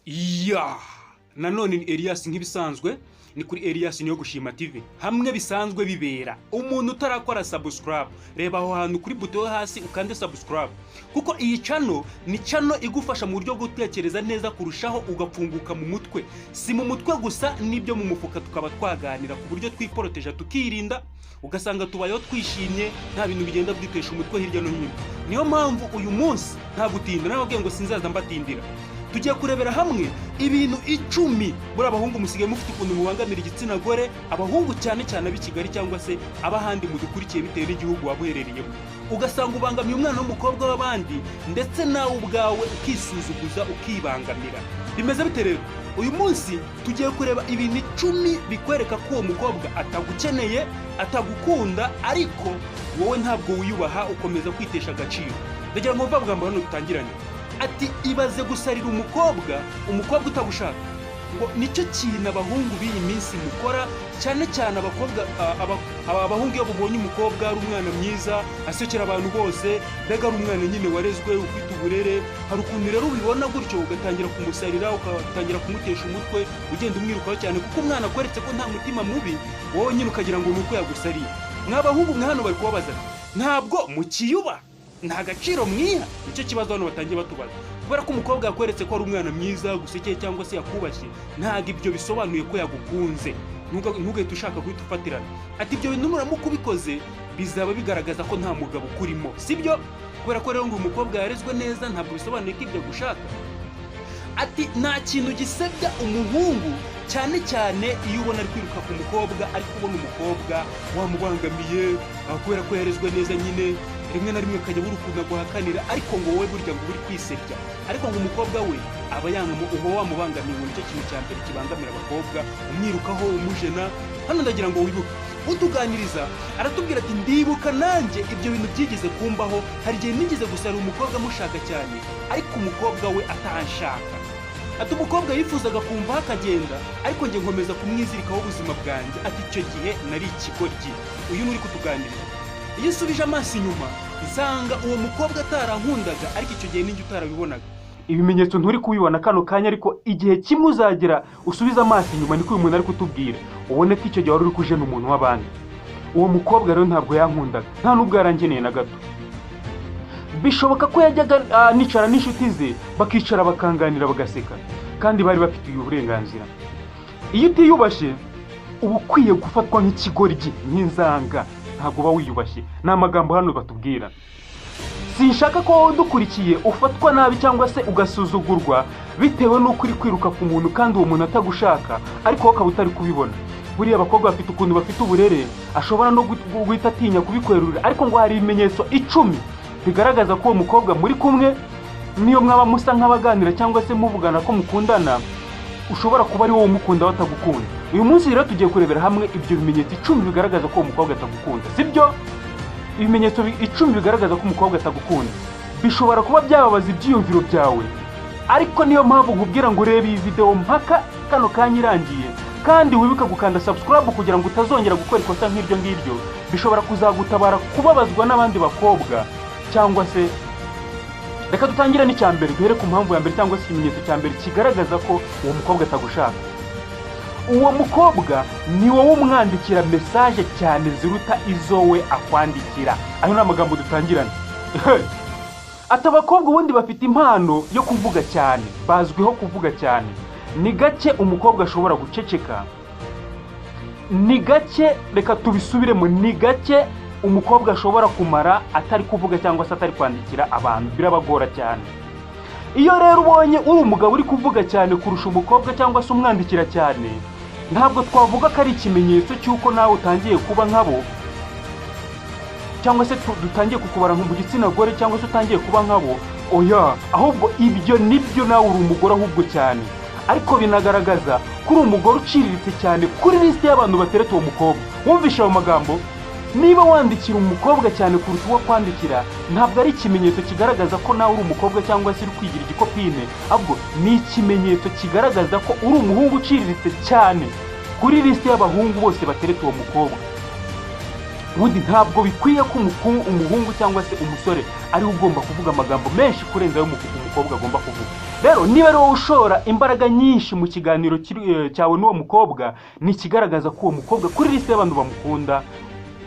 iya nanone ni Elias nk'ibisanzwe ni kuri Elias niyo gushima TV hamwe bisanzwe bibera. Umuntu utarakora subscribe reba aho hantu kuri buto yo hasi ukande subscribe, kuko iyi channel ni channel igufasha mu buryo bwo gutekereza neza kurushaho ugapfunguka mu mutwe, si mu mutwe gusa nibyo mu mufuka, tukaba twaganira ku buryo twiporoteja tukirinda ugasanga tubayeho twishimye nta bintu bigenda byitesha umutwe hirya no hino. Niyo mpamvu uyu munsi nta gutinda nababwiye ngo sinzaza mbatindira, tugiye kurebera hamwe ibintu 10 muri abahungu musigaye mufite ukuntu mubangamira igitsina gore, abahungu cyane cyane ab'i Kigali cyangwa se abahandi mudukurikiye bitewe n'igihugu wabuherereyemo, ugasanga ubangamiye umwana w'umukobwa w'abandi ndetse nawe ubwawe ukisuzuguza ukibangamira. Bimeze bite rero? Uyu munsi tugiye kureba ibintu 10 bikwereka ko uwo mukobwa atagukeneye, atagukunda, ariko wowe ntabwo wiyubaha, ukomeza kwitesha agaciro. Ndagira ngo mva bwamba hano dutangirane. Ati ibaze gusarira umukobwa utagushaka, ngo nicyo kintu abahungu b'iyi minsi mukora, cyane cyane abakobwa abahungu iyo babonye umukobwa ari umwana mwiza asekera abantu bose, mbega ari umwana nyine warezwe ufite uburere, hari ukuntu rero ubibona gutyo ugatangira kumusarira, ugatangira kumutesha umutwe, ugenda umwirukaho cyane kuko umwana akweretse ko nta mutima mubi, wowe nyine ukagira ngo nuko yagusariye. Mw'abahungu mwe hano bari kubabaza ntabwo mukiyuba, nta gaciro mwiha. Nicyo kibazo hano batangiye batubaza, kubera ko umukobwa yakweretse ko ari umwana mwiza gusekeye cyangwa se yakubashye, ntabwo ibyo bisobanuye ko yagukunze. Ntugahite ushaka guhita ufatirana. Ati ibyo bintu nuramuka ubikoze bizaba bigaragaza ko nta mugabo ukurimo, sibyo? Kubera ko rero ngo umukobwa yarezwe neza ntabwo bisobanuye ko ibyo gushaka. Ati nta kintu gisebya umuhungu cyane cyane iyo ubona ari kwiruka ku mukobwa, ariko ubona umukobwa wamubangamiye kubera ko yarezwe neza, nyine rimwe na rimwe akajya buri ukuntu aguhakanira, ariko ngo wowe burya ngo uri kwisebya, ariko ngo umukobwa we aba uba wamubangamiye. Nicyo kintu cya mbere kibangamira abakobwa, umwirukaho, umujena. Hano ndagira ngo wibuke utuganiriza, aratubwira ati ndibuka nanjye ibyo bintu byigeze kumbaho, hari igihe nigeze gusarira umukobwa mushaka cyane, ariko umukobwa we atanshaka. Ati umukobwa yifuzaga kumva akagenda, ariko njye nkomeza kumwizirikaho ubuzima bwanjye. Ati icyo gihe nari ikigoryi. Uyu nuri kutuganiriza. Iyo usubije amaso inyuma nsanga uwo mukobwa atarankundaga, ariko icyo gihe ninjye utarabibonaga. Ibimenyetso nturi kubibona kano kanya, ariko igihe kimwe uzagera usubiza amaso inyuma niko uyu muntu ari kutubwira, ubone ko icyo gihe wari uri kujena umuntu w'abandi. Uwo mukobwa rero ntabwo yankundaga, nta nubwo yarangeneye na gato. Bishoboka ko yajyaga nicara n'inshuti ze bakicara bakanganira bagaseka, kandi bari bafitiye uburenganzira. Iyo utiyubashye uba ukwiye gufatwa nk'ikigoryi, nk'inzanga, ntabwo uba wiyubashye. Ni amagambo hano batubwira. Sinshaka ko wowe dukurikiye ufatwa nabi cyangwa se ugasuzugurwa bitewe n'uko uri kwiruka ku muntu kandi uwo muntu atagushaka, ariko wowe ukaba utari kubibona. Buriya abakobwa bafite ukuntu bafite uburere, ashobora no guhita atinya kubikwerurira, ariko ngo hari ibimenyetso 10 bigaragaza ko uwo mukobwa muri kumwe, niyo mwaba musa nk'abaganira cyangwa se muvugana ko mukundana, ushobora kuba ari wowe umukunda batagukunda. Uyu munsi rero tugiye kurebera hamwe ibyo bimenyetso 10 bigaragaza ko uwo mukobwa atagukunda, sibyo? Ibimenyetso 10 bigaragaza ko umukobwa atagukunda bishobora kuba byababaza ibyiyumviro byawe, ariko niyo mpamvu nkubwira ngo reba iyi video mpaka kano kanya irangiye, kandi wibuka gukanda subscribe kugira ngo utazongera gukora ikosa nk'iryo ngiryo. Bishobora kuzagutabara kubabazwa n'abandi bakobwa, cyangwa se reka dutangire n'icya mbere, duhere ku mpamvu ya mbere cyangwa se ikimenyetso cya mbere kigaragaza ko uwo mukobwa atagushaka. Uwo mukobwa ni wowe umwandikira message cyane ziruta izo we akwandikira. Ayo ni amagambo dutangirana. Ati abakobwa ubundi bafite impano yo kuvuga cyane, bazwiho kuvuga cyane. Ni gake umukobwa ashobora guceceka, ni gake, reka tubisubiremo, ni gake umukobwa ashobora kumara atari kuvuga cyangwa se atari kwandikira abantu, birabagora cyane. Iyo rero ubonye uri umugabo uri kuvuga cyane kurusha umukobwa cyangwa se umwandikira cyane, ntabwo twavuga ko ari ikimenyetso cy'uko nawe utangiye kuba nkabo, cyangwa se dutangiye kukubara mu gitsina gore, cyangwa se utangiye kuba nkabo. Oya, ahubwo ibyo nibyo nawe uri umugore ahubwo cyane, ariko binagaragaza ko uri umugore uciriritse cyane kuri liste y'abantu batereta uwo mukobwa. Wumvisha ayo magambo? Niba wandikira umukobwa cyane kuruta uwo kwandikira, ntabwo ari ikimenyetso kigaragaza ko nawe uri umukobwa cyangwa se uri kwigira igikopine, ahubwo ni ikimenyetso kigaragaza ko uri umuhungu uciriritse cyane kuri liste y'abahungu bose batereta uwo mukobwa. ubundi ntabwo bikwiye ko umuhungu cyangwa se umusore ariwe ugomba kuvuga amagambo menshi kurenza ayo umukobwa agomba kuvuga. Rero niba ari wowe ushora imbaraga nyinshi mu kiganiro cyawe n'uwo mukobwa, ni ikigaragaza ko uwo mukobwa kuri liste y'abantu bamukunda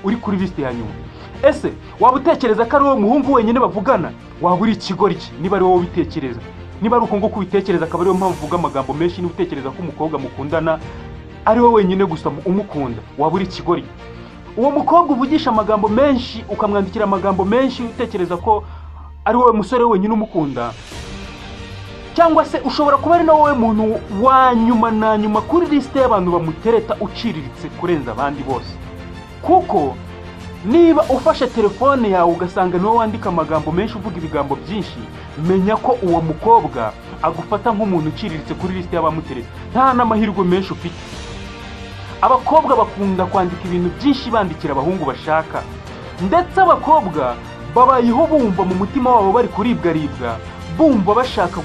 uri kuri liste ya nyuma. Ese waba utekereza ko ari wowe muhungu wenyine bavugana? Waba uri ikigoryi niba ari wowe ubitekereza? Niba ari uko ngo kubitekereza akaba ariyo mpamvu uvuga amagambo menshi, niba utekereza ko umukobwa mukundana ari wowe wenyine gusa umukunda, waba uri ikigoryi. Uwo mukobwa uvugisha amagambo menshi, ukamwandikira amagambo menshi, utekereza ko ari wowe musore wenyine umukunda, cyangwa se ushobora kuba ari na wowe muntu wa nyuma na nyuma kuri liste y'abantu bamutereta uciriritse kurenza abandi bose. Kuko niba ufashe telefone yawe ugasanga niwe wandika amagambo menshi, uvuga ibigambo byinshi, menya ko uwo mukobwa agufata nk'umuntu uciriritse kuri liste y'abamutereta, nta n'amahirwe menshi ufite. Abakobwa bakunda kwandika ibintu byinshi bandikira abahungu bashaka, ndetse abakobwa babayeho bumva mu mutima wabo bari kuribwaribwa, bumva bashaka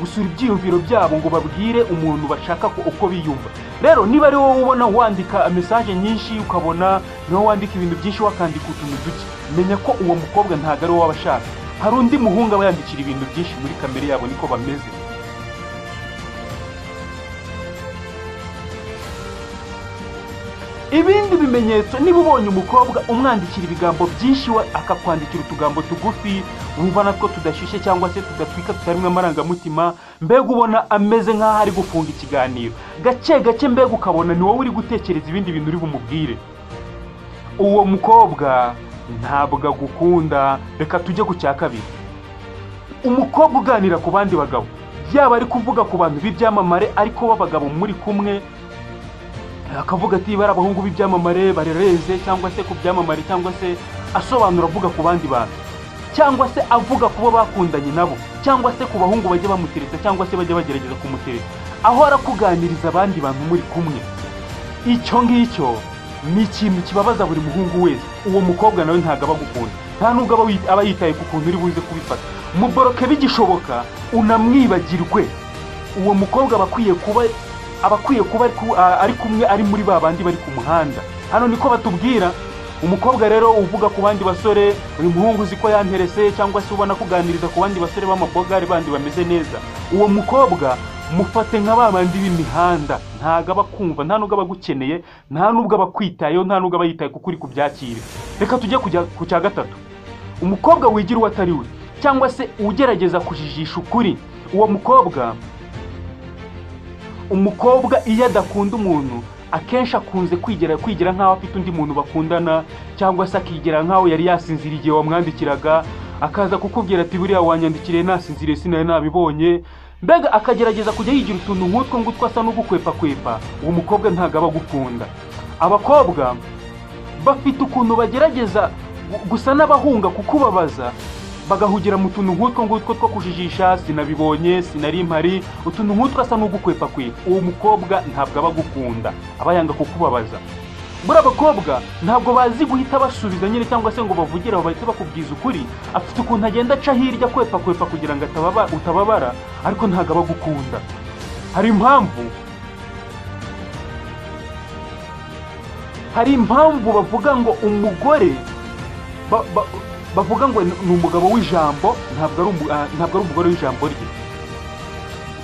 gusura ibyiyumviro byabo ngo babwire umuntu bashaka uko biyumva. Rero niba ari wowe ubona wandika message nyinshi, ukabona niwe wandika ibintu byinshi, wakandika utuntu duke, menya ko uwo mukobwa ntago ari wowe abashaka. Hari undi muhungu aba yandikira ibintu byinshi, muri kamere yabo niko bameze. Ibindi bimenyetso, niba ubonye umukobwa umwandikira ibigambo byinshi akakwandikira utugambo tugufi, wumva natwo tudashishe cyangwa se tudatwika, tutarimo amarangamutima, mbega ubona ameze nk'aho ari gufunga ikiganiro gake gake, mbega ukabona ni wowe uri gutekereza ibindi bintu uri bumubwire, uwo mukobwa ntabwo agukunda. Reka tujye ku cya kabiri. Umukobwa uganira ku bandi bagabo, yaba ari kuvuga ku bantu b'ibyamamare ariko b'abagabo muri kumwe, akavuga ati bari abahungu b'ibyamamare barereze, cyangwa se ku byamamare, cyangwa se asobanura avuga ku bandi bantu, cyangwa se avuga kubo bakundanye nabo, cyangwa se ku bahungu bajya bamutereta cyangwa se bajya bagerageza kumutereta, aho arakuganiriza abandi bantu muri kumwe. Icyo ngicyo ni ikintu kibabaza buri muhungu wese. Uwo mukobwa nawe ntago aba agukunda, nta nubwo aba yitaye ku kuntu uri buze kubifata. Muboroke bigishoboka, unamwibagirwe. Uwo mukobwa abakwiye kuba ari kumwe, ari muri babandi bari ku muhanda. Hano niko batubwira. Umukobwa rero uvuga ku bandi basore, uyu muhungu uzi ko yanterese, cyangwa se ubona kuganiriza ku bandi basore b'amabogari bandi bameze neza, uwo mukobwa mufate nka babandi b'imihanda, ntago aba kumva, nta nubwo aba agukeneye, nta nubwo aba kwitayeho, nta nubwo aba yitaye kuko uri kubyakira. Reka tujye ku cya gatatu. Umukobwa wigira uwo atari we, cyangwa se ugerageza kujijisha ukuri. Uwo umukobwa iyo adakunda umuntu, akenshi akunze kwigira nk'aho afite undi muntu bakundana, cyangwa se akigira nk'aho yari yasinziriye igihe wamwandikiraga, akaza kukubwira ati buriya wanyandikiriye nasinziriye sinari nabibonye, mbega akagerageza kujya yigira utuntu nk'utwo ngutwo asa n'ugukwepa. Uwo mukobwa ntago aba agukunda. Abakobwa bafite ukuntu bagerageza gusa n'abahunga kukubabaza, bagahugira mu tuntu nk'utwo ngutwo two kujijisha, sinabibonye, sinari mpari, utuntu nk'utwo asa n'ugukwepa. Uwo mukobwa ntabwo aba agukunda, aba yanga kukubabaza. Buri abakobwa ntabwo bazi guhita basubiza nyine, cyangwa se ngo bavugire aho bahita bakubwiza ukuri. Afite ukuntu agenda aca hirya kwepa kugira ngo utababara, ariko ntabwo aba agukunda. Hari impamvu bavuga ngo umugore bavuga ngo ni umugabo w'ijambo, ntabwo ari umugore w'ijambo rye.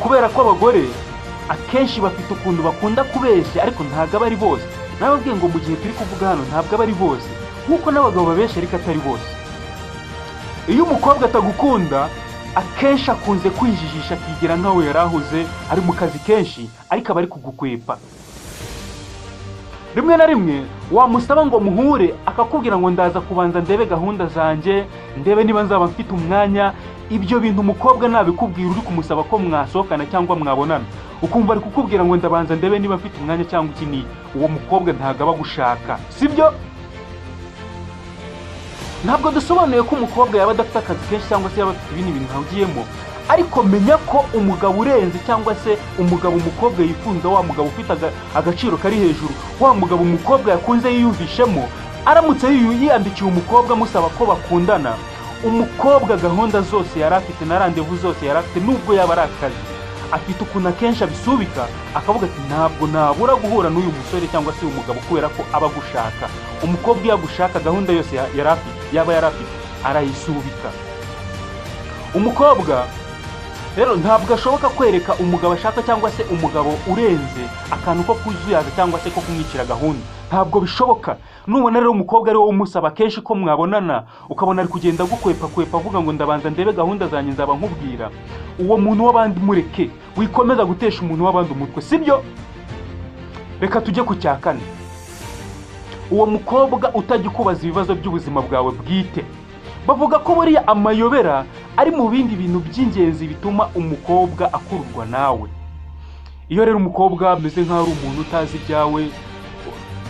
Kubera ko abagore akenshi bafite ukuntu bakunda kubeshya, ariko ntabwo aba ari bose. Nababwiye ngo mu gihe turi kuvuga hano ntabwo aba ari bose, nk'uko n'abagabo babeshya ariko atari bose. Iyo umukobwa atagukunda, akenshi akunze kwijijisha, akigira nk'aho yarahuze, ari mu kazi kenshi, ariko aba ari kugukwepa. Rimwe na rimwe wamusaba ngo muhure, akakubwira ngo ndaza kubanza ndebe gahunda zanjye, ndebe niba nzaba mfite umwanya. Ibyo bintu umukobwa nabikubwira uri kumusaba ko mwasohokana cyangwa mwabonana, ukumva ari kukubwira ngo ndabanza ndebe niba mfite umwanya cyangwa iki ni, uwo mukobwa ntago aba gushaka, sibyo? Ntabwo dusobanuye ko umukobwa yaba adafite akazi kenshi cyangwa se yaba afite ibindi bintu ahugiyemo, ariko menya ko umugabo urenze, cyangwa se umugabo umukobwa yifunza, wa mugabo ufite agaciro kari hejuru, wa mugabo umukobwa yakunze yiyumvishemo, aramutse yiyandikiye umukobwa amusaba ko bakundana, umukobwa gahunda zose yari afite na randevu zose yari afite, nubwo yaba ari akazi, afite ukuntu akenshi abisubika akavuga ati ntabwo nabura guhura n'uyu musore cyangwa se uyu mugabo kubera ko aba gushaka. Umukobwa iyo agushaka gahunda yose yaba yarafite arayisubika. Umukobwa rero ntabwo ashoboka kwereka umugabo ashaka cyangwa se umugabo urenze akantu ko kuzuyaza cyangwa se ko kumwicira gahunda, ntabwo bishoboka. Nubona rero umukobwa ari wowe umusaba kenshi ko mwabonana ukabona ari kugenda gukwepa avuga ngo ndabanza ndebe gahunda zanjye nzaba nkubwira, uwo muntu w'abandi mureke, wikomeza gutesha umuntu w'abandi umutwe, sibyo? Reka tujye ku cya kane. Uwo mukobwa utajya kubaza ibibazo by'ubuzima bwawe bwite. Bavuga ko buriya amayobera ari mu bindi bintu by'ingenzi bituma umukobwa akururwa nawe. Iyo rero umukobwa ameze nk'aho ari umuntu utazi ibyawe,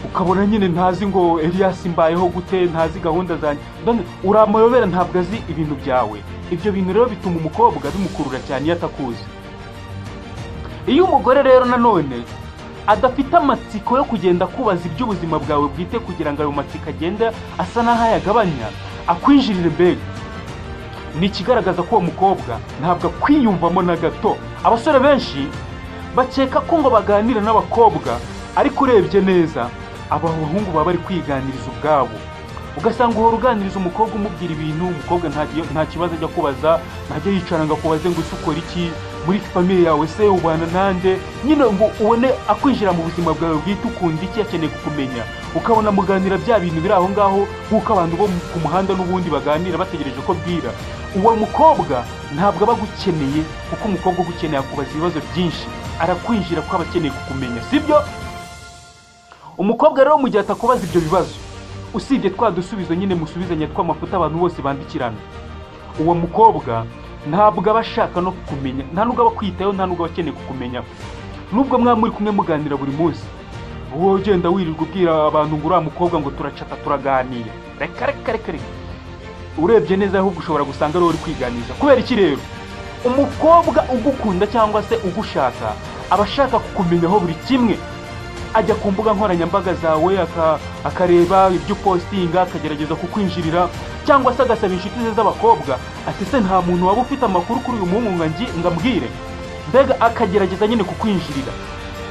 ukabona nyine ntazi ngo Elias mbayeho gute, ntazi gahunda zanjye, uri amayobera, ntabwo azi ibintu byawe. Ibyo bintu rero bituma umukobwa bimukurura cyane iyo atakuzi. Iyo umugore rero nanone adafite amatsiko yo kugenda kubaza iby'ubuzima bwawe bwite kugira ngo ayo matsiko agende asa n'aho ayagabanya, akwinjirire mbega, ni ikigaragaza ko uwo mukobwa ntabwo akwiyumvamo na gato. Abasore benshi bakeka ko ngo baganira n'abakobwa, ariko urebye neza aba bahungu baba bari kwiganiriza ubwabo. Ugasanga uhora uganiriza umukobwa umubwira ibintu, umukobwa nta kibazo ajya kubaza, ntajya yicara ngo akubaze ngo ese ukora iki muri famille yawe, se ubana nande, nyine ngo ubone akwinjira mu buzima bwawe bwite, ukunda iki, akeneye kukumenya. Ukabona muganira bya bintu biri aho ngaho nk'uko abantu bo ku muhanda n'ubundi baganira bategereje ko bwira. Uwo mukobwa ntabwo aba agukeneye, kuko umukobwa ugukeneye akubaza ibibazo byinshi, arakwinjira kuko aba akeneye kukumenya, sibyo? Umukobwa rero mu gihe atakubaza ibyo bibazo, usibye twa dusubizo nyine musubizanye tw'amafuta abantu bose bandikirana, uwo mukobwa ntabwo aba ashaka no kukumenya, nta nubwo aba kwitayeho, nta nubwo aba akeneye kukumenya. Nubwo mwaba muri kumwe muganira buri munsi, wowe ugenda wirirwa ubwira abantu ngo uriya mukobwa ngo turacata turaganira, reka. Urebye neza ahubwo ushobora gusanga ari wowe uri kwiganiriza. Kubera iki rero? Umukobwa ugukunda cyangwa se ugushaka aba ashaka kukumenyaho buri kimwe. Ajya ku mbuga nkoranyambaga zawe akareba ibyo postinga, akagerageza kukwinjirira, cyangwa se agasaba inshuti ze z'abakobwa ati se nta muntu waba ufite amakuru kuri uyu muhungu ngambwire, mbega akagerageza nyine kukwinjirira.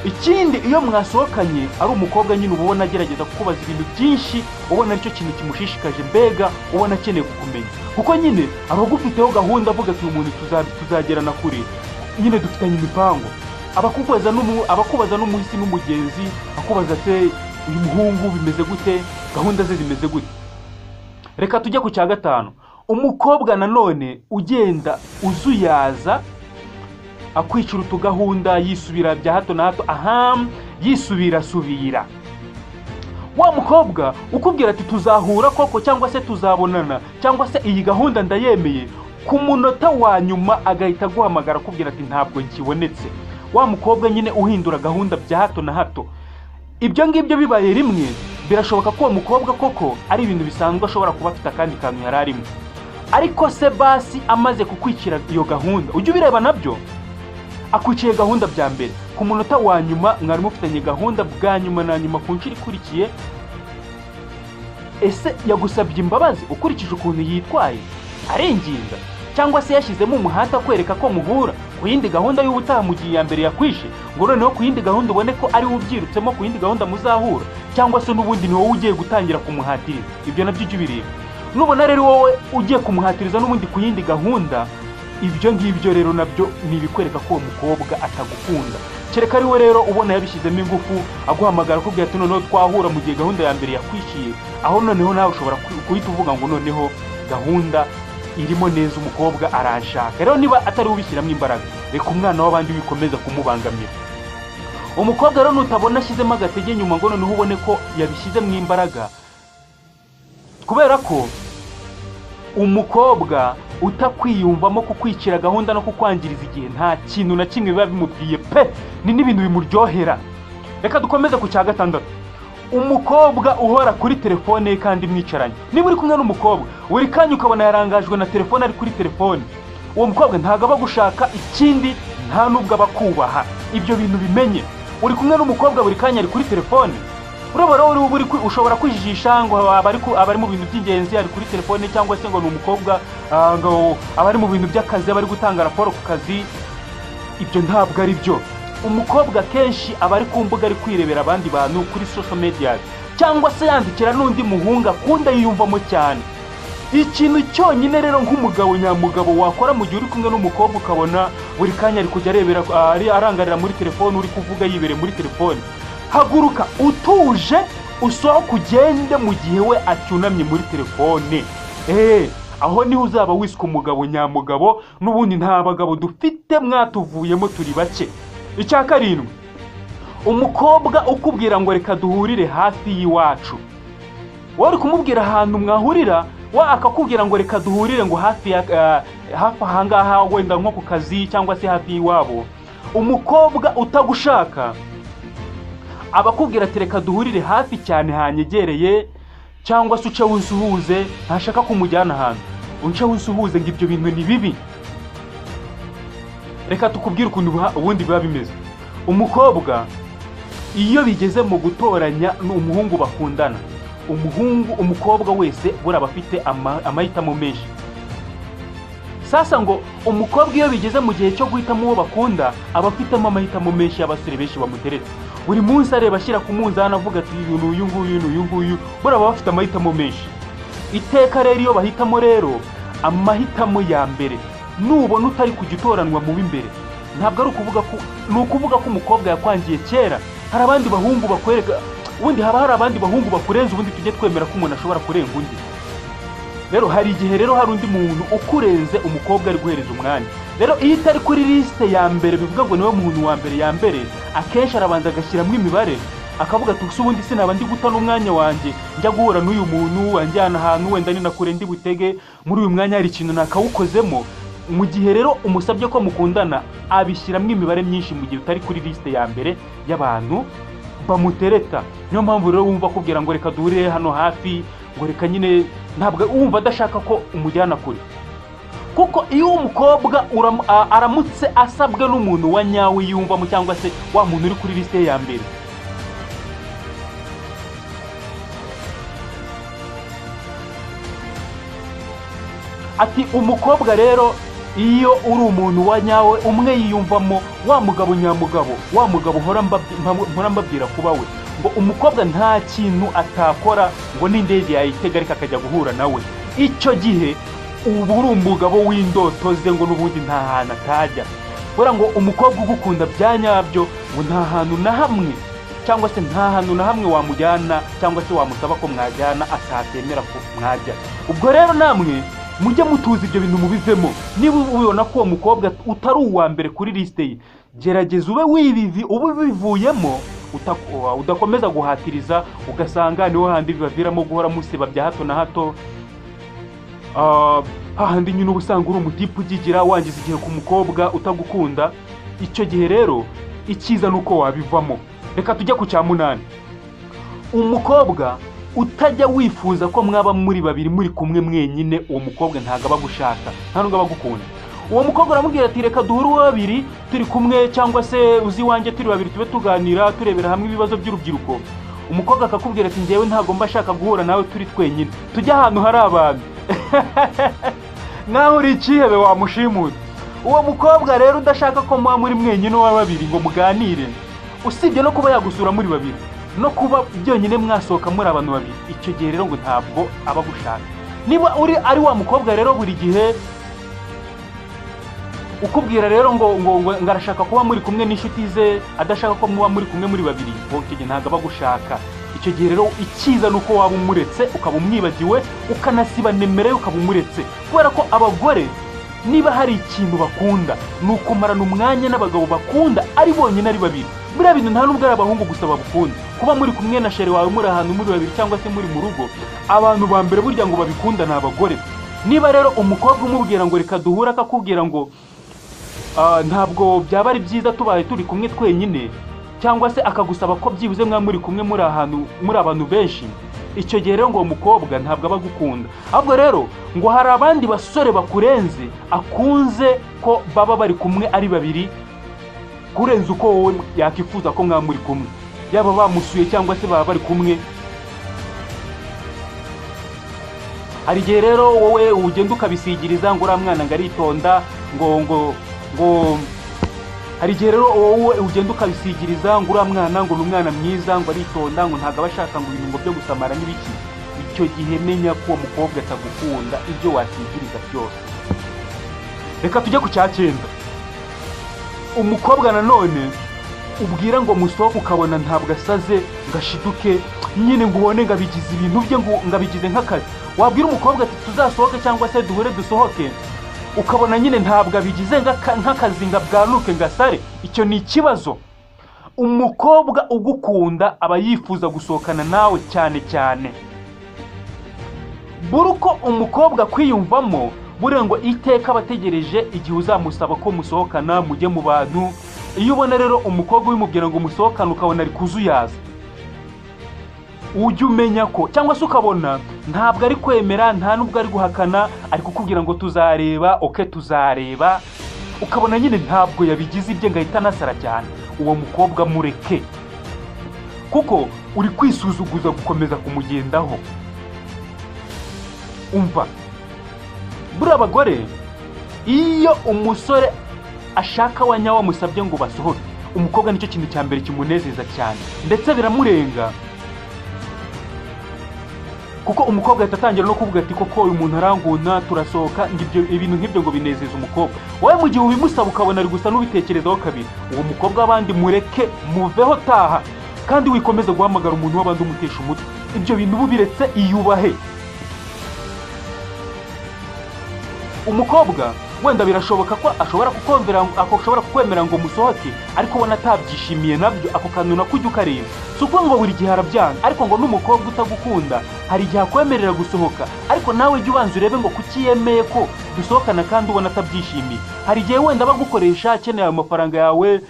Ikindi, iyo mwasohokanye ari umukobwa nyine uba ubona agerageza kukubaza ibintu byinshi, ubona aricyo kintu kimushishikaje, mbega ubona akeneye kukumenya, kuko nyine aba agufiteho gahunda, avuga ati uyu muntu tuzagerana kure, nyine dufitanye imipango. Abakubaza n'umuhisi n'umugenzi, akubaza ati uyu muhungu bimeze gute, gahunda ze zimeze gute. Reka tujye ku cya gatanu. Umukobwa nanone ugenda uzuyaza, akwicira utugahunda, yisubira bya hato na hato, yisubira. Wa mukobwa ukubwira ati tuzahura koko, cyangwa se tuzabonana, cyangwa se iyi gahunda ndayemeye, ku munota wa nyuma agahita guhamagara akubwira ati ntabwo nkibonetse. Wa mukobwa nyine uhindura gahunda bya hato na hato. Ibyo ngibyo bibaye rimwe, birashoboka ko uwo mukobwa koko ari ibintu bisanzwe, ashobora kuba afite akandi kantu yari arimo. Ariko se basi amaze kukwicira iyo gahunda, ujye ubireba nabyo, akwiciye gahunda bya mbere, ku munota wa nyuma mwari mufitanye gahunda bwa nyuma na nyuma ku nshuro ikurikiye, ese yagusabye imbabazi ukurikije ukuntu yitwaye, arenginga, cyangwa se yashyizemo umuhate akwereka ko muhura ku yindi gahunda y'ubutaha mu gihe ya mbere yakwishe, ngo noneho ku yindi gahunda ubone ko ari we ubyirutsemo ku yindi gahunda muzahura, cyangwa se n'ubundi ni wowe ugiye gutangira kumuhatiriza. Ibyo nabyo ujye ubireba. Nubona rero wowe ugiye kumuhatiriza n'ubundi ku yindi gahunda, ibyo ngibyo rero nabyo ni ibikwereka ko uwo mukobwa atagukunda. Kereka ari we rero ubona yabishyizemo ingufu, aguhamagara akubwira ati noneho twahura mu gihe gahunda ya mbere yakwishiye, aho noneho nawe ushobora kuhita uvuga ngo noneho gahunda irimo neza, umukobwa arashaka. Rero niba atari ubishyiramo imbaraga, reka umwana w'abandi wikomeza kumubangamira. Umukobwa rero nutabona ashyizemo agatege nyuma ngo noneho ubone ko yabishyizemo imbaraga, kubera ko umukobwa utakwiyumvamo kukwicira gahunda no kukwangiriza igihe, nta kintu na kimwe biba bimubwiye pe, ni n'ibintu bimuryohera. Reka dukomeze ku cya gatandatu. Umukobwa uhora kuri telefone ye kandi mwicaranye. Niba uri kumwe n'umukobwa buri kanya ukabona yarangajwe na telefone, ari kuri telefone, uwo mukobwa ntabwo aba gushaka, ikindi nta nubwo aba kubaha. Ibyo bintu bimenye. Uri kumwe n'umukobwa buri kanya ari kuri telefone, urabona uri ushobora kwijijisha ngo abari mu bintu by'ingenzi ari kuri telefone, cyangwa se ngo ni umukobwa ngo abari mu bintu by'akazi, abari gutanga raporo ku kazi. ibyo ntabwo ari byo. Umukobwa kenshi aba ari ku mbuga ari kwirebera abandi bantu kuri social media, cyangwa se yandikira n'undi muhungu akunda yiyumvamo cyane. Ikintu cyonyine rero nk'umugabo nyamugabo wakora mu gihe uri kumwe n'umukobwa ukabona buri kanya ari kujya arebera arangarira muri telefone, uri kuvuga yibere muri telefone, haguruka utuje usohoke ugende mu gihe we acyunamye muri telefone. Aho niho uzaba wiswe umugabo nyamugabo. N'ubundi nta bagabo dufite, mwatuvuyemo turi bake. Icya karindwi, umukobwa ukubwira ngo reka duhurire hafi y'iwacu. Wari kumubwira ahantu mwahurira, wa akakubwira ngo reka duhurire ngo hafi ahangaha, wenda nko ku kazi cyangwa se hafi y'iwabo. Umukobwa utagushaka abakubwira ati reka duhurire hafi cyane hanyegereye, cyangwa se uce wisuhuze, ntashaka kumujyana ahantu uce wisuhuze, ngo ibyo bintu ni bibi. Reka tukubwire ukuntu ubundi biba bimeze. Umukobwa iyo bigeze mu gutoranya umuhungu bakundana, umukobwa wese buraba afite amahitamo menshi. Sasa ngo umukobwa iyo bigeze mu gihe cyo guhitamo uwo bakunda, aba afitemo amahitamo menshi y'abasore benshi bamuteretse. Buri munsi areba ashyira ku munzani avuga ati uyu nguyu, buraba bafite amahitamo menshi. Iteka rero iyo bahitamo rero, amahitamo ya mbere, nubona utari kujya utoranwa mu b'imbere, ntabwo ari ukuvuga ko umukobwa yakwangiye kera. Hari abandi bahungu bakwereka, ubundi haba hari abandi bahungu bakurenza, ubundi tujye twemera ko umuntu ashobora kurenga undi. Rero hari igihe rero hari undi muntu ukurenze umukobwa ari guhereza umwanya. Rero iyo itari kuri liste ya mbere, bivuga ngo niwe muntu wa mbere ya mbere, akenshi arabanza agashyiramo imibare, akavuga ati ubundi sinaba ndi guta n'umwanya wanjye njya guhura n'uyu muntu wanjyana ahantu wenda ni nakure ndi butege, muri uyu mwanya hari ikintu nakawukozemo. Mu gihe rero umusabye ko mukundana, abishyiramo imibare myinshi mu gihe utari kuri liste ya mbere y'abantu bamutereta. Niyo mpamvu rero wumva akubwira ngo reka duhurire hano hafi, ngo reka nyine, ntabwo wumva adashaka ko umujyana kure. Kuko iyo umukobwa aramutse asabwe n'umuntu wa nyawe yumvamo, cyangwa se wa muntu uri kuri liste ya mbere, ati umukobwa rero iyo uri umuntu wa nyawe umwe yiyumvamo, wa mugabo nyamugabo, wa mugabo mpora mbabwira kuba we, ngo umukobwa nta kintu atakora ngo n'indege yayitega ariko akajya guhura nawe. Icyo gihe ubu uri umugabo w'indoto ze, ngo n'ubundi nta hantu atajya. Bora ngo umukobwa ugukunda bya nyabyo, ngo nta hantu na hamwe, cyangwa se nta hantu na hamwe wamujyana cyangwa se wamusaba ko mwajyana atatemera ko mwajya. Ubwo rero namwe mujye mutuza ibyo bintu mubivemo. Niba ubibona ko uwo mukobwa utari uwa mbere kuri liste ye, gerageza ube bivuyemo, udakomeza guhatiriza, ugasanga niho handi bibaviramo guhora musiba bya hato na hato. Hahandi nyine ubusanga uri umutipe ugigira wangiza igihe ku mukobwa utagukunda. Icyo gihe rero icyiza nuko wabivamo. Reka tujya ku cya munani. Umukobwa utajya wifuza ko mwaba muri babiri muri kumwe mwenyine, uwo mukobwa ntago aba gushaka, nta nubwo aba gukunda. Uwo mukobwa aramubwira ati reka duhure babiri turi kumwe, cyangwa se uzi wanjye turi babiri tube tuganira turebera hamwe ibibazo by'urubyiruko. Umukobwa akakubwira ati njyewe ntago mba shaka guhura nawe turi twenyine, tujya ahantu hari abantu. Naho uri ikihebe wamushimuta. Uwo mukobwa rero udashaka ko muba muri mwenyine wa babiri ngo muganire, usibye no kuba yagusura muri babiri, no kuba byonyine mwasohoka muri abantu babiri, icyo gihe rero ngo ntabwo aba gushaka. Niba ari wa mukobwa rero buri gihe ukubwira rero ngo arashaka kuba muri kumwe n'inshuti ze, adashaka ko muba muri kumwe muri babiri, icyo gihe ntabwo aba gushaka. Icyo gihe rero icyiza nuko waba umuretse, ukaba umwibagiwe, ukanasiba nimero ukaba umuretse. Kubera ko abagore niba hari ikintu bakunda, ni ukumarana umwanya n'abagabo bakunda ari bonyine ari babiri. Buriya bintu nta nubwo ari abahungu gusa babukunda. Kuba muri kumwe na sheri wawe muri ahantu muri babiri cyangwa se muri mu rugo, abantu ba mbere burya ngo babikunda ni abagore. Niba rero umukobwa umubwira ngo reka duhure, akakubwira ngo ntabwo byaba ari byiza tubaye turi kumwe twenyine, cyangwa se akagusaba ko byibuze mwa muri kumwe muri abantu benshi, icyo gihe rero ngo umukobwa ntabwo aba gukunda. Ahubwo rero ngo hari abandi basore bakurenze akunze ko baba bari kumwe ari babiri, kurenza uko wowe yakifuza ko mwa muri kumwe, yaba bamusuye cyangwa se baba bari kumwe. Hari igihe rero wowe ugenda ukabisigiriza ngo uriya mwana ngo aritonda, ngo hari igihe rero wowe ugenda ukabisigiriza ngo uriya mwana ngo ni umwana mwiza ngo aritonda ngo ntabwo aba ashaka ngo ibintu byo gusamara n'ibiki. Icyo gihe menya ko uwo mukobwa atagukunda ibyo wasigiriza byose. Reka tujye ku cya 9. Umukobwa nanone ubwira ngo musohoke ukabona ntabwo asaze ngashiduke nyine ngo ubone ngabigize ibintu bye ngo ngabigize nk'akazi. Wabwira umukobwa ati tuzasohoke cyangwa se duhure dusohoke, ukabona nyine ntabwo abigize nk'akazi ngabwanuke ngasare. Icyo ni ikibazo. Umukobwa ugukunda aba yifuza gusohokana nawe cyane cyane. Buruko umukobwa kwiyumvamo bure ngo iteka abategereje igihe uzamusaba ko musohokana mujye mu bantu. Iyo ubona rero umukobwa wimubwira ngo musohokane ukabona ari kuzuyaza, ujye umenya ko cyangwa se ukabona ntabwo ari kwemera, nta nubwo ari guhakana, ari kukubwira ngo tuzareba, tuzareba, ukabona nyine ntabwo yabigize ibye ngahita nasara cyane. Uwo mukobwa mureke, kuko uri kwisuzuguza gukomeza kumugendaho. Umva, buriya abagore iyo umusore ashaka wanyawa wamusabye ngo basohoke, umukobwa nicyo kintu cya mbere kimunezeza cyane, ndetse biramurenga. Kuko umukobwa atatangira no kuvuga ati koko uyu muntu aranguna turasohoka, ngibyo ibintu nk'ibyo ngo binezeza umukobwa. Wowe mu gihe ubimusaba ukabona ari gusa n'ubitekerezaho kabiri, uwo mukobwa abandi mureke, muveho, taha, kandi wikomeze guhamagara umuntu w'abandi umutesha umutwe. Ibyo bintu bubiretse iyubahe. Umukobwa wenda birashoboka ko ashobora kukwemera ngo musohoke, ariko ubona atabyishimiye nabyo, ako kantu nakujya ukareba. Si uko ngo buri gihe arabyanga, ariko ngo n'umukobwa utagukunda hari igihe akwemerera gusohoka, ariko nawe jya ubanza urebe ngo kuki yemeye ko dusohokana kandi ubona atabyishimiye. Hari igihe wenda bagukoresha akeneye ayo mafaranga yawe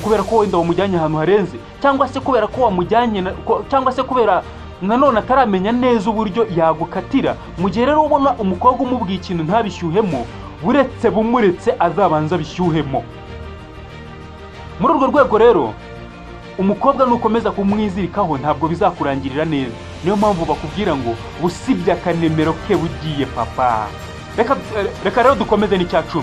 kubera ko wenda wamujyanye ahantu harenze, cyangwa se kubera ko wamujyanye, cyangwa se kubera nanone ataramenya neza uburyo yagukatira. Mu gihe rero ubona umukobwa umubwiye ikintu ntabishyuhemo, buretse bumuretse azabanza bishyuhemo. Muri urwo rwego rero umukobwa nukomeza kumwizirikaho ntabwo bizakurangirira neza. Niyo mpamvu bakubwira ngo busibye akanemero ke bugiye papa. Reka rero dukomeze n'icya 10.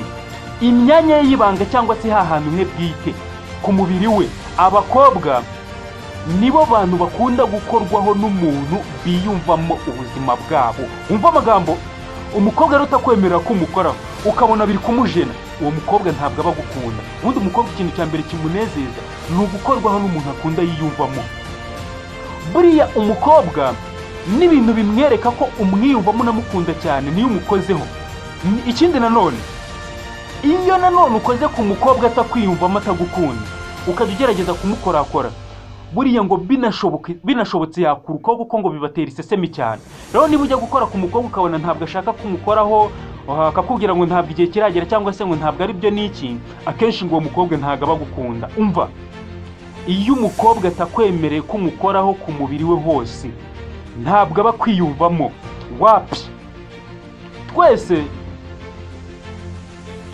Imyanya y'ibanga cyangwa se hahantu he bwite ku mubiri we. Abakobwa nibo bantu bakunda gukorwaho n'umuntu biyumvamo ubuzima bwabo. Umva amagambo, umukobwa rero utakwemerera ko umukoraho ukabona biri kumujena, uwo mukobwa ntabwo aba agukunda. Ubundi umukobwa ikintu cya mbere kimunezeza ni ugukorwaho n'umuntu akunda yiyumvamo. Buriya umukobwa n'ibintu bimwereka ko umwiyumvamo unamukunda cyane niyo umukozeho. Ikindi nanone, iyo nanone ukoze ku mukobwa atakwiyumvamo atagukunda, ukajya ugerageza kumukorakora, buriya ngo binashobotse yakurukaho, kuko ngo bibatera isesemi cyane. Rero niba ujya gukora ku mukobwa ukabona ntabwo ashaka kumukoraho, akakubwira ngo ntabwo igihe kiragera, cyangwa se ngo ntabwo ari byo n'iki, akenshi ngo uwo mukobwa ntabwo aba agukunda. Umva, iyo umukobwa atakwemereye ko umukoraho ku mubiri we hose, ntabwo aba kwiyumvamo. Wapi,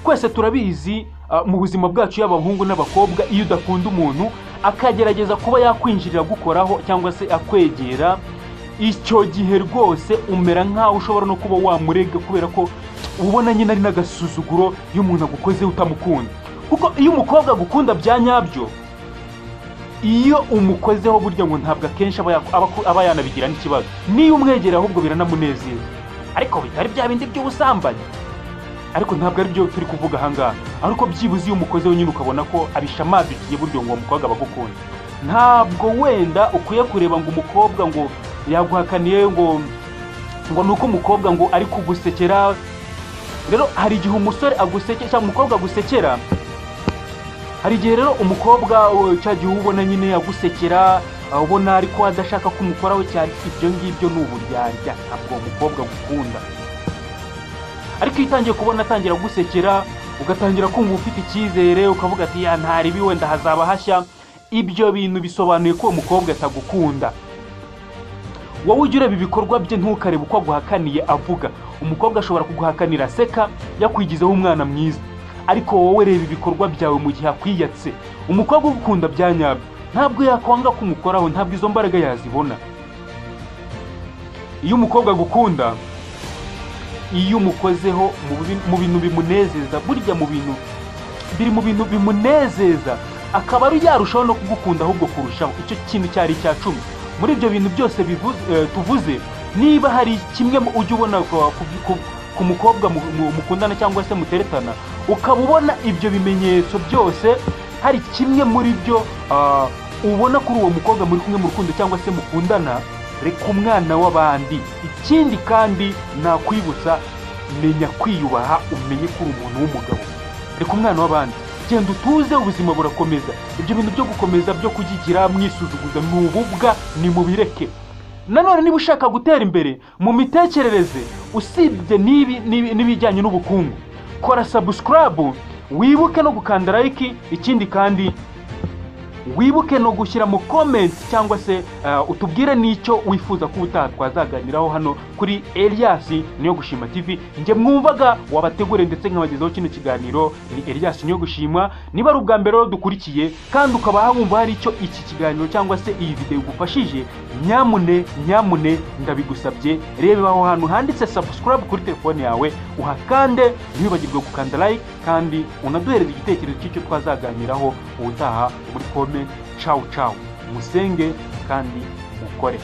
twese turabizi mu buzima bwacu y'abahungu n'abakobwa, iyo udakunda umuntu akagerageza kuba yakwinjirira gukoraho cyangwa se akwegera, icyo gihe rwose umera nkaho ushobora no kuba wamurega, kubera ko ubona nyine ari n'agasuzuguro iyo umuntu agukoze utamukunda. Kuko iyo umukobwa agukunda bya nyabyo, iyo umukozeho burya ngo ntabwo akenshi aba yanabigira n'ikibazo. Niyo umwegera ahubwo biranamunezeza, ariko bitari bya bindi by'ubusambanyi. Ariko ntabwo ari byo turi kuvuga ahangaha, ariko byibuze iyo umukozeho nyine ukabona ko abishamabikiye buryo ngo uwo mukobwa abagukunda. Ntabwo wenda ukwiye kureba ngo umukobwa ngo yaguhakaniye ngo nuko umukobwa ngo ari kugusekera. Rero hari igihe umusore agusekera cyangwa umukobwa agusekera, hari igihe rero umukobwa cya gihe ubona nyine agusekera, ubona ariko adashaka kumukoraho cyane. Ibyo ngibyo ni uburyarya, ntabwo uwo mukobwa agukunda. Ariko iyo utangiye kubona atangira gusekera, ugatangira kumva ufite icyizere, ukavuga ati ya ntaribi wenda hazaba hashya, ibyo bintu bisobanuye ko uwo mukobwa atagukunda. Wowe ujya ureba ibikorwa bye, ntukarebe uko aguhakaniye avuga. Umukobwa ashobora kuguhakanira aseka, yakwigizeho umwana mwiza, ariko wowe reba ibikorwa byawe mu gihe akwiyatse. Umukobwa ugukunda bya nyabyo ntabwo yakwanga kumukoraho, ntabwo izo mbaraga yazibona. Iyo umukobwa agukunda, iyo umukozeho mu bintu bimunezeza, burya mu bintu biri mu bintu bimunezeza, akaba ari yarushaho no kugukunda ahubwo kurushaho. Icyo kintu cyari icya 10 muri ibyo bintu byose tuvuze. Niba hari kimwe ujya ubona ku mukobwa mukundana cyangwa se muteretana, ukaba ubona ibyo bimenyetso byose, hari kimwe muri byo ubona kuri uwo mukobwa muri kumwe mu rukundo cyangwa se mukundana, reka umwana w'abandi. Ikindi kandi nakwibutsa, menya kwiyubaha, umenye ko uri umuntu w'umugabo. Reka umwana w'abandi, genda utuze, ubuzima burakomeza. Ibyo bintu byo gukomeza byo kugigira mwisuzuguza n'ububwa ni mubireke. Nanone niba ushaka gutera imbere mu mitekerereze, usibye n'ibijyanye n'ubukungu, kora subscribe, wibuke no gukanda like. Ikindi kandi wibuke no gushyira mu comment cyangwa se utubwire n'icyo wifuza ko ubutaha twazaganiraho hano kuri Elias Niyogushima TV. Nge mwumvaga wabategure ndetse nkabagezaho kino kiganiro ni Elias Niyogushima. Niba ari ubwa mbere rero dukurikiye kandi ukaba wumva hari icyo iki kiganiro cyangwa se iyi video igufashije, nyamune ndabigusabye, reba aho hantu handitse subscribe kuri telefone yawe, uhakande, ntiwibagirwe gukanda like kandi unaduhereza igitekerezo cy'icyo twazaganiraho ubutaha muri comment. Ciao musenge kandi mukore.